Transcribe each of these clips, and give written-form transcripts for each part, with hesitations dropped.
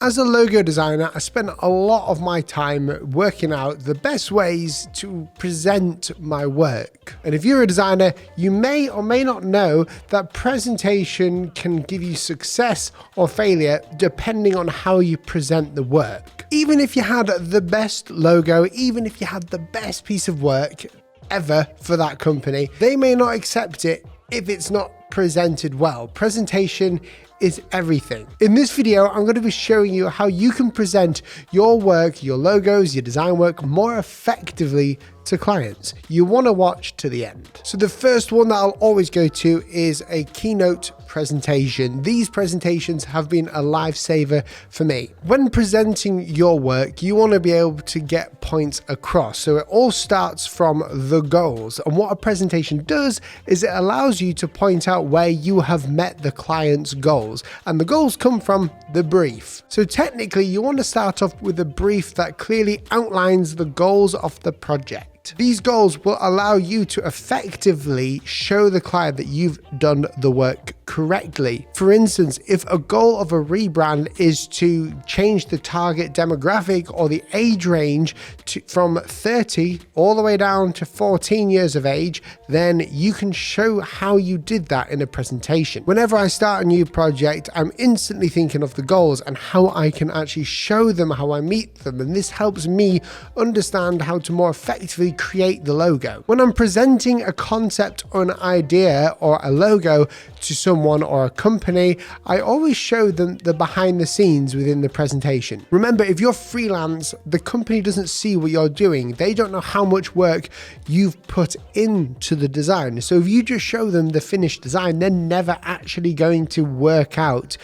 As a logo designer, I spend a lot of my time working out the best ways to present my work. And if you're a designer, you may or may not know that presentation can give you success or failure depending on how you present the work. Even if you had the best logo, even if you had the best piece of work ever for that company, they may not accept it if it's not presented well. Presentation is everything. In this video, I'm going to be showing you how you can present your work, your logos, your design work more effectively to clients. You want to watch to the end. So the first one that I'll always go to is a keynote presentation. These presentations have been a lifesaver for me. When presenting your work, you want to be able to get points across. So it all starts from the goals. And what a presentation does is it allows you to point out where you have met the client's goals. And the goals come from the brief. So technically, you want to start off with a brief that clearly outlines the goals of the project. These goals will allow you to effectively show the client that you've done the work correctly. For instance, if a goal of a rebrand is to change the target demographic or the age range from 30 all the way down to 14 years of age, then you can show how you did that in a presentation. Whenever I start a new project, I'm instantly thinking of the goals and how I can actually show them, how I meet them, and this helps me understand how to more effectively create the logo. When I'm presenting a concept or an idea or a logo to someone or a company, I always show them the behind the scenes within the presentation. Remember, if you're freelance, the company doesn't see what you're doing. They don't know how much work you've put into the design. So if you just show them the finished design, they're never actually going to work out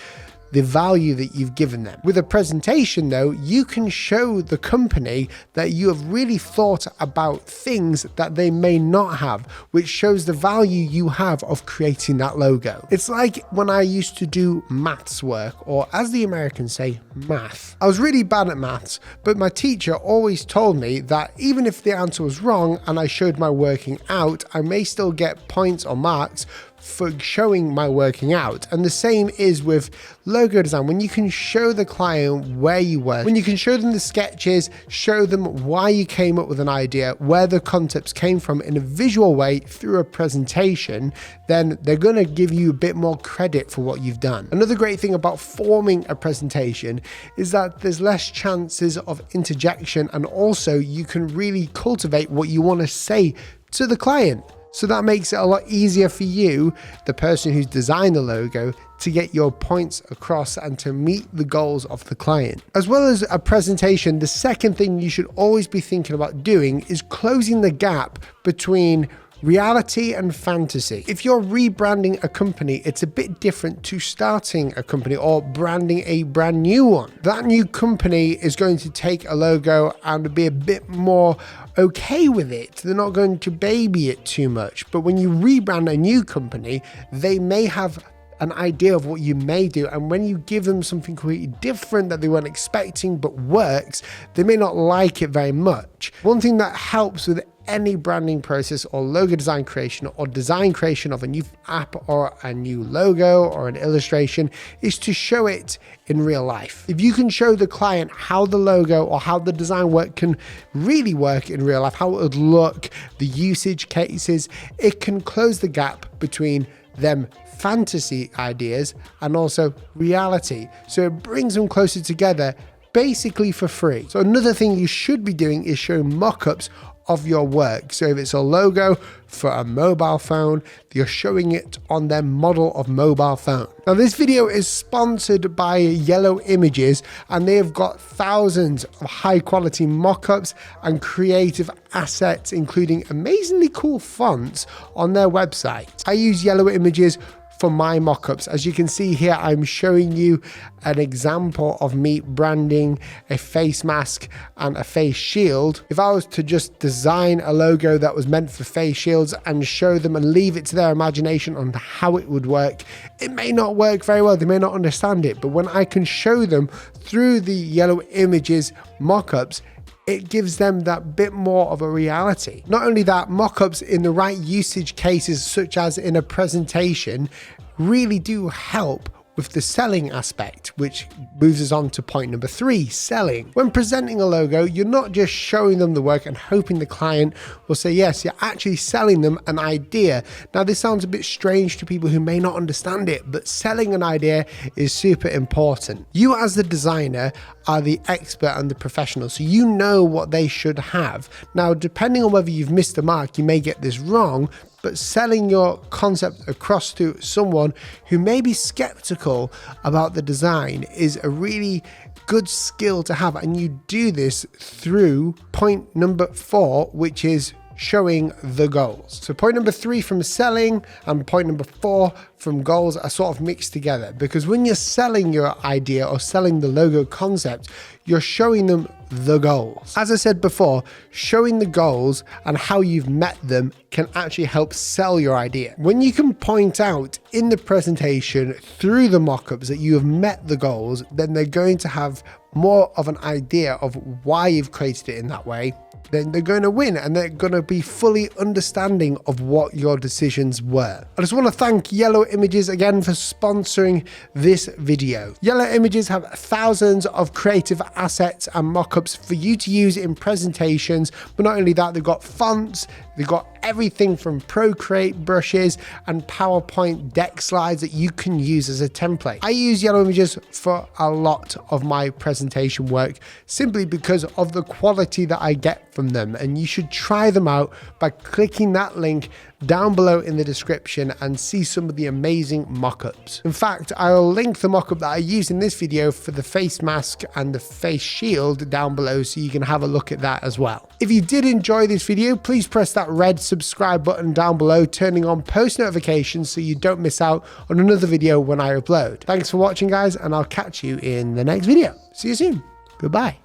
the value that you've given them. With a presentation though, you can show the company that you have really thought about things that they may not have, which shows the value you have of creating that logo. It's like when I used to do maths work, or as the Americans say, math. I was really bad at maths, but my teacher always told me that even if the answer was wrong and I showed my working out, I may still get points or marks for showing my working out. And the same is with logo design. When you can show the client where you work, when you can show them the sketches, show them why you came up with an idea, where the concepts came from in a visual way through a presentation, then they're going to give you a bit more credit for what you've done. Another great thing about forming a presentation is that there's less chances of interjection, and also you can really cultivate what you want to say to the client. So that makes it a lot easier for you, the person who's designed the logo, to get your points across and to meet the goals of the client. As well as a presentation, the second thing you should always be thinking about doing is closing the gap between reality and fantasy. If you're rebranding a company, it's a bit different to starting a company or branding a brand new one. That new company is going to take a logo and be a bit more okay with it. They're not going to baby it too much. But when you rebrand a new company, they may have an idea of what you may do, and when you give them something completely different that they weren't expecting but works, they may not like it very much. One thing that helps with any branding process or logo design creation or design creation of a new app or a new logo or an illustration is to show it in real life. If you can show the client how the logo or how the design work can really work in real life, how it would look, the usage cases, it can close the gap between them fantasy ideas and also reality. So it brings them closer together basically for free. So another thing you should be doing is showing mock-ups of your work. So if it's a logo for a mobile phone, you're showing it on their model of mobile phone. Now this video is sponsored by Yellow Images, and they have got thousands of high quality mock-ups and creative assets, including amazingly cool fonts on their website. I use Yellow Images for my mockups. As you can see here, I'm showing you an example of me branding a face mask and a face shield. If I was to just design a logo that was meant for face shields and show them and leave it to their imagination on how it would work, it may not work very well. They may not understand it. But when I can show them through the Yellow Images mockups, it gives them that bit more of a reality. Not only that, mockups in the right usage cases, such as in a presentation, really do help with the selling aspect, which moves us on to point number 3, selling. When presenting a logo, you're not just showing them the work and hoping the client will say yes, you're actually selling them an idea. Now, this sounds a bit strange to people who may not understand it, but selling an idea is super important. You as the designer are the expert and the professional, so you know what they should have. Now, depending on whether you've missed the mark, you may get this wrong, but selling your concept across to someone who may be skeptical about the design is a really good skill to have. And you do this through point number 4, which is showing the goals. So point number 3 from selling and point number 4 from goals are sort of mixed together, because when you're selling your idea or selling the logo concept, you're showing them the goals. As I said before, showing the goals and how you've met them can actually help sell your idea. When you can point out in the presentation through the mockups that you have met the goals, then they're going to have more of an idea of why you've created it in that way. Then they're going to win and they're going to be fully understanding of what your decisions were. I just want to thank Yellow Images again for sponsoring this video. Yellow Images have thousands of creative assets and mockups for you to use in presentations, but not only that, they've got fonts, they've got everything from Procreate brushes and PowerPoint deck slides that you can use as a template. I use Yellow Images for a lot of my presentation work simply because of the quality that I get from them, and you should try them out by clicking that link down below in the description and see some of the amazing mockups. In fact, I'll link the mockup that I used in this video for the face mask and the face shield down below so you can have a look at that as well. If you did enjoy this video, please press that red subscribe button down below, turning on post notifications so you don't miss out on another video when I upload. Thanks for watching, guys, and I'll catch you in the next video. See you soon. Goodbye.